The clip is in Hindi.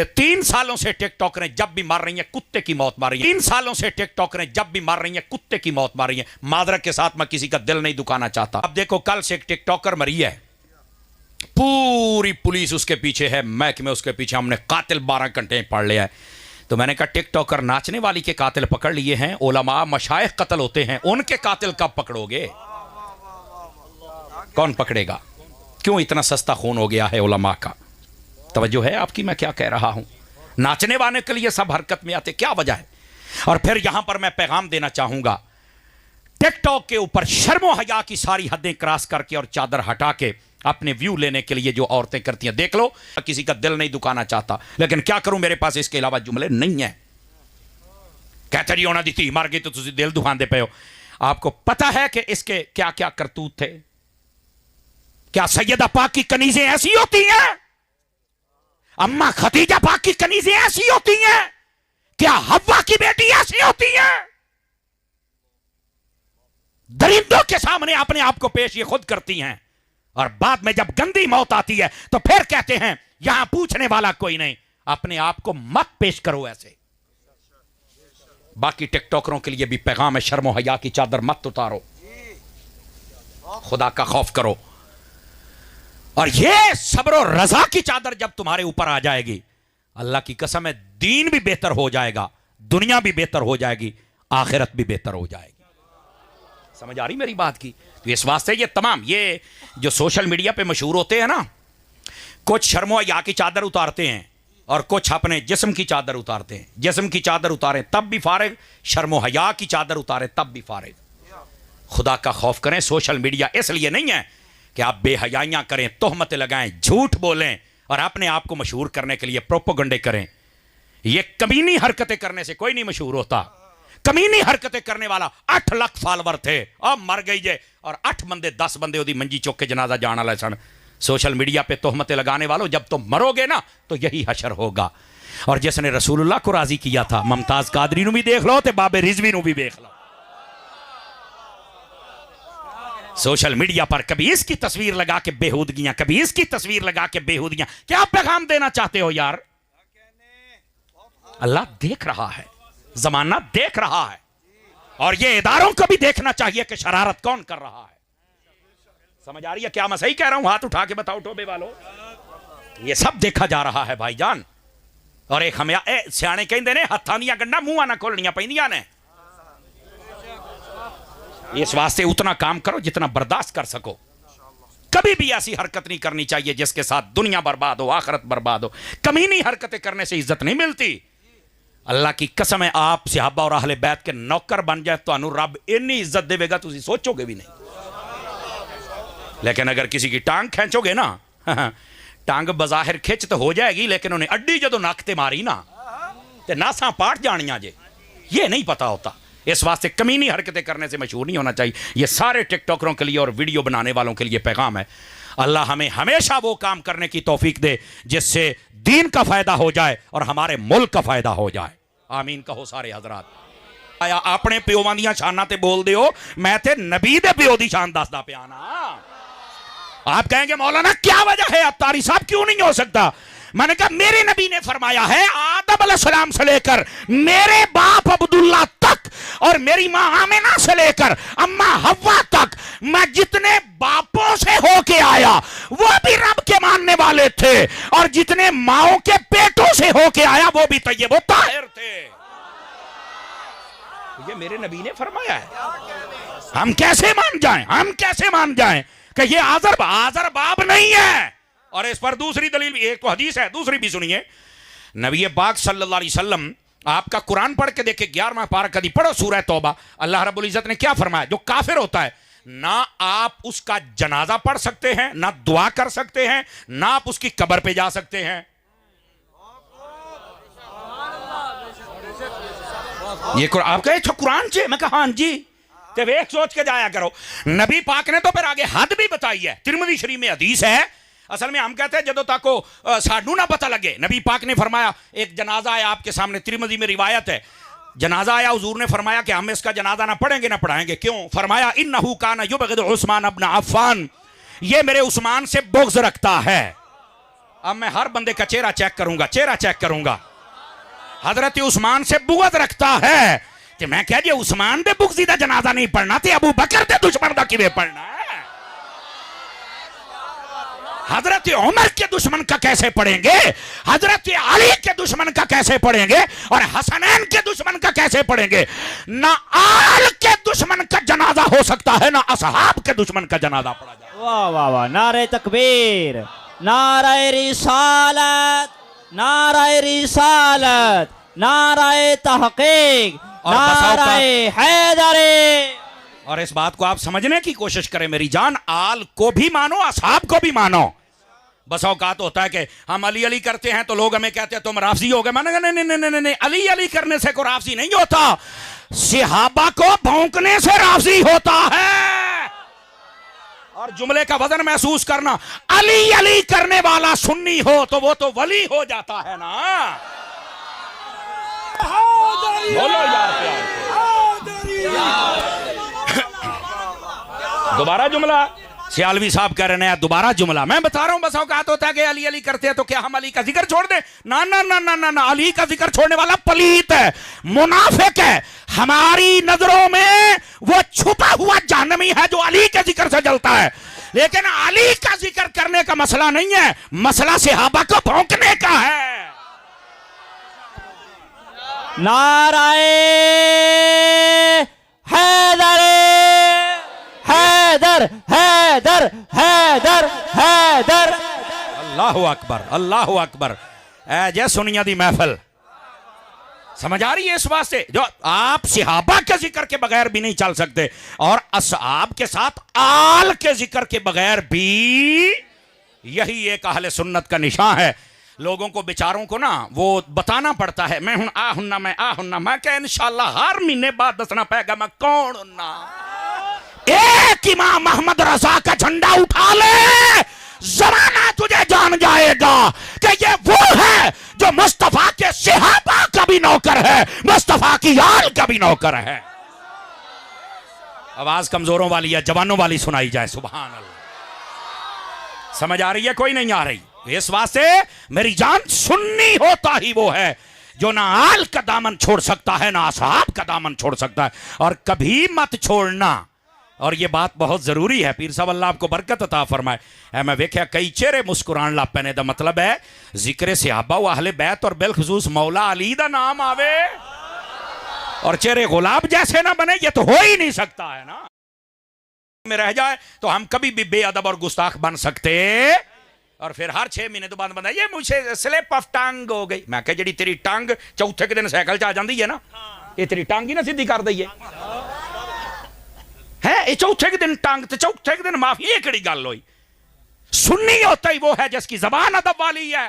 3 सालों से टिकटॉक ने जब भी मार रही है कुत्ते की मौत मारी है। 3 सालों से टिकटॉक ने जब भी मार रही है कुत्ते की मौत मारी है। मादरत के साथ मैं किसी का दिल नहीं दुखाना चाहता। अब देखो कल से एक टिकटॉकर मरी है, पूरी पुलिस उसके पीछे है, महकमे उसके पीछे, हमने कातिल 12 घंटे पढ़ लिया है। तो मैंने कहा टिकटॉकर नाचने वाली के कातिल पकड़ लिए हैं, उलमा मशाइख कत्ल होते हैं, उनके कातिल कब पकड़ोगे? कौन पकड़ेगा? क्यों इतना सस्ता खून हो गया है उलमा का? तवज्जो है आपकी मैं क्या कह रहा हूं? नाचने वाले के लिए सब हरकत में आते, क्या वजह है? और फिर यहां पर मैं पैगाम देना चाहूंगा, टिकटॉक के ऊपर शर्मो हया की सारी हदें क्रॉस करके और चादर हटा के अपने व्यू लेने के लिए जो औरतें करती हैं, देख लो। किसी का दिल नहीं दुखाना चाहता, लेकिन क्या करूं, मेरे पास इसके अलावा जुमले नहीं है। कहते जी होना दी थी मर गई तो तुम दिल दुखाते पे हो। आपको पता है कि इसके क्या क्या करतूत थे? क्या सैयदा पाक की कनीजें ऐसी होती हैं? अम्मा खदीजा पाक की कनीजें ऐसी होती हैं? क्या हव्वा की बेटी ऐसी होती है? दरिंदों के सामने अपने आप को पेश ये खुद करती हैं, और बाद में जब गंदी मौत आती है तो फिर कहते हैं यहां पूछने वाला कोई नहीं। अपने आप को मत पेश करो ऐसे। बाकी टिकटॉकरों के लिए भी पैगाम है, शर्मो हया की चादर मत उतारो, खुदा का खौफ करो। और ये सब्र और रजा की चादर जब तुम्हारे ऊपर आ जाएगी, अल्लाह की कसम है, दीन भी बेहतर हो जाएगा, दुनिया भी बेहतर हो जाएगी, आखिरत भी बेहतर हो जाएगी। समझ आ रही मेरी बात की? तो इस वास्ते ये तमाम ये जो सोशल मीडिया पे मशहूर होते हैं ना, कुछ शर्मो हया की चादर उतारते हैं और कुछ अपने जिस्म की चादर उतारते हैं। जिस्म की चादर उतारें तब भी फारिग, शर्मो हया की चादर उतारें तब भी फारिग। खुदा का खौफ करें। सोशल मीडिया इसलिए नहीं है कि आप बेहयाइयां करें, तोहमतें लगाएं, झूठ बोलें और अपने आप को मशहूर करने के लिए प्रोपोगंडे करें। ये कमीनी हरकतें करने से कोई नहीं मशहूर होता। कमीनी हरकतें करने वाला 8 लाख फॉलोवर थे, अब मर गई जे, और 8 बंदे 10 बंदे ओदी मंजी चौक के जनाजा जाने वाले सन। सोशल मीडिया पे तोहमतें लगाने वालों, जब तुम मरोगे ना तो यही हशर होगा। और जिसने रसूलुल्लाह को राजी किया था, मुमताज कादरी नू भी देख लो ते बाबे रिजवी नू भी देख लो। सोशल मीडिया पर कभी इसकी तस्वीर लगा के बेहूदगियां, कभी इसकी तस्वीर लगा के बेहूदगियां। क्या पैगाम देना चाहते हो यार? अल्लाह देख रहा है, जमाना देख रहा है, और ये इदारों को भी देखना चाहिए कि शरारत कौन कर रहा है। समझ आ रही है क्या मैं सही कह रहा हूं? हाथ उठा के बताओ टोबे वालों। ये सब देखा जा रहा है भाईजान। और एक हम सियाने कहते ने हत्थां दियां गंढां मूंहां नाल खोलणियां पैंदियां ने। इस वास्ते उतना काम करो जितना बर्दाश्त कर सको। कभी भी ऐसी हरकत नहीं करनी चाहिए जिसके साथ दुनिया बर्बाद हो, आखिरत बर्बाद हो। कमीनी हरकतें करने से इज्जत नहीं मिलती। अल्लाह की कसम है, आप सहाबा और अहले बैत के नौकर बन जाए तो रब इतनी इज्जत देगा तुम सोचोगे भी नहीं। लेकिन अगर किसी की टांग खींचोगे ना, टांग बजाहिर खिंच तो हो जाएगी, लेकिन उन्हें अड्डी जो नक ते मारी ना ते नासा पाट जानियां जे, ये नहीं पता होता। इस वास्ते कमीनी हरकतें करने से मशहूर नहीं होना चाहिए। ये सारे टिकटॉकरों के लिए और वीडियो बनाने वालों के लिए पैगाम है। अल्लाह हमें हमेशा वो काम करने की तौफीक दे जिससे दीन का फायदा हो जाए और हमारे मुल्क का फायदा हो जाए। आमीन कहो सारे हजरात। आया अपने प्योवां दियां शानां ते बोल दियो, मैं ते नबी दे प्यो दी शान दसदा पिया ना। आप कहेंगे मौलाना क्या वजह है, अत्तारी साहब क्यों नहीं हो सकता? मैंने कहा मेरे नबी ने फरमाया है, आदम अलैहिस्सलाम से लेकर मेरे बाप अब्दुल्ला तक और मेरी मां आमिना से लेकर अम्मा हव्वा तक, मैं जितने बापों से होके आया वो भी रब के मानने वाले थे, और जितने माओं के पेटों से होके आया वो भी तय्यब व ताहिर थे। ये मेरे नबी ने फरमाया है। हम कैसे मान जाएं? हम कैसे मान जाएं कि ये आजर बाब नहीं है? और इस पर दूसरी दलील भी, एक तो हदीस है, दूसरी भी सुनिए। नबी पाक सल्लल्लाहु अलैहि वसल्लम, आपका कुरान पढ़ के देखे 11वां पारा कदी पढ़ो सूरह तौबा। अल्लाह रब्बुल इज्जत ने क्या फरमाया? जो काफिर होता है ना आप उसका जनाजा पढ़ सकते हैं, ना दुआ कर सकते हैं, ना आप उसकी कब्र पे जा सकते हैं। ये आप कहे कुरान से? मैं कहा हाँ जी, तो वेख सोच के जाया करो। नबी पाक ने तो फिर आगे हद भी बताई है। तिरमिज़ी शरीफ में हदीस है। असल में हम कहते हैं जदों तक सानू ना पता लगे, नबी पाक ने फरमाया, एक जनाजा आया आपके सामने, तिरमिज़ी में रिवायत है, जनाजा आया, हुजूर ने फरमाया कि हम इसका जनाजा ना पढ़ेंगे ना पढ़ाएंगे। क्यों? फरमाया इन्नहु काना युबग़िदु उस्मान इब्न अफ़्फ़ान, ये मेरे उस्मान से बुग़्ज़ रखता है। अब मैं हर बंदे का चेहरा चेक करूंगा, चेहरा चेक करूंगा। हजरत उस्मान से बुगत रखता है कि मैं कह दिया उस्मान दे बुगज़ीदा जनाजा नहीं पढ़ना थे, अबू बकर दे दुश्मन का किवे पढ़ना है। हजरत उमर के दुश्मन का कैसे पढ़ेंगे, हजरत अली के दुश्मन का कैसे पढ़ेंगे, और हसनैन के दुश्मन का कैसे पढ़ेंगे। ना आल के दुश्मन का जनाजा हो सकता है, ना असहाब के दुश्मन का जनाजा पढ़ा जाए। वाह वाह वाह, नारे तकबीर, नारे रिसालत, नारे रिसालत, नारे तहकीक, नारे हैदरी। और इस बात को आप समझने की कोशिश करें मेरी जान, आल को भी मानो, असहाब को भी मानो। बस औकात होता है कि हम अली अली करते हैं तो लोग हमें कहते हैं तुम राफजी हो गए। मैंने कहा नहीं नहीं नहीं नहीं, अली अली करने से कोई राफजी नहीं होता, सहाबा को भौंकने से राफजी होता है। और जुमले का वजन महसूस करना, अली अली करने वाला सुन्नी हो तो वो तो वली हो जाता है ना। बोलो यार दोबारा जुमला, सियालवी साहब कह रहे हैं दोबारा जुमला। मैं बता रहा हूं, बस औकात होता है कि अली अली करते हैं तो क्या हम अली का जिक्र छोड़ दें? ना ना ना ना ना ना, अली का जिक्र छोड़ने वाला पलीत है, मुनाफिक है। हमारी नजरों में वो छुपा हुआ जहन्नमी है जो अली के जिक्र से जलता है। लेकिन अली का जिक्र करने का मसला नहीं है, मसला सहाबा को भौंकने का है। नाराए हैदर, हैदर हैदर हैदर हैदर। अल्लाहु अकबर, अल्लाहु अकबर। जय सुनिया दी महफिल समझ आ रही है? इस वास्ते जो आप सहाबा के जिक्र के बगैर भी नहीं चल सकते, और असहाब के साथ आल के जिक्र के बगैर भी। यही एक अहले सुन्नत का निशान है। लोगों को बेचारों को ना वो बताना पड़ता है, मैं हूं आ हुन्ना, मैं आ हुन्ना। मैं क्या इंशाल्लाह हर महीने बाद दसना पड़ेगा मैं कौन हुन्ना। एक इमाम मोहम्मद रजा का झंडा उठा ले, जमाना तुझे जान जाएगा कि ये वो है जो मुस्तफा के सहाबा का भी नौकर है, मुस्तफा की आल का भी नौकर है। आवाज कमजोरों वाली है, जवानों वाली सुनाई जाए। सुभान अल्लाह। समझ आ रही है? कोई नहीं आ रही? इस वास्ते मेरी जान, सुन्नी होता ही वो है जो ना आल का दामन छोड़ सकता है, ना असहाब का दामन छोड़ सकता है। और कभी मत छोड़ना। और ये बात बहुत जरूरी है। पीर साहब अल्लाह आपको बरकत अता फरमाए। मैं वेख्या कई चेहरे मुस्कुरान ला पैने दा मतलब है जिक्र सहाबा व अहले बैत और बिलखुसूस मौला अली दा नाम आवे और चेहरे गुलाब जैसे ना बने। ये तो हो ही नहीं सकता है ना। में रह जाए तो हम कभी भी बेअदब और गुस्ताख बन सकते। और फिर हर 6 महीने तो बाद बंदा ये मुझे स्लिप ऑफ टंग हो गई। मैं कह जी तेरी टंग चौथे के दिन साइकिल च आ जाती है ना, ये तेरी टंग ही ना सीधी कर दी है। ये चौथे के दिन टंग ते चौथे के दिन माफी, ये केड़ी गल हुई? सुन्नी होता ही वो है जिसकी जबान अदब वाली है।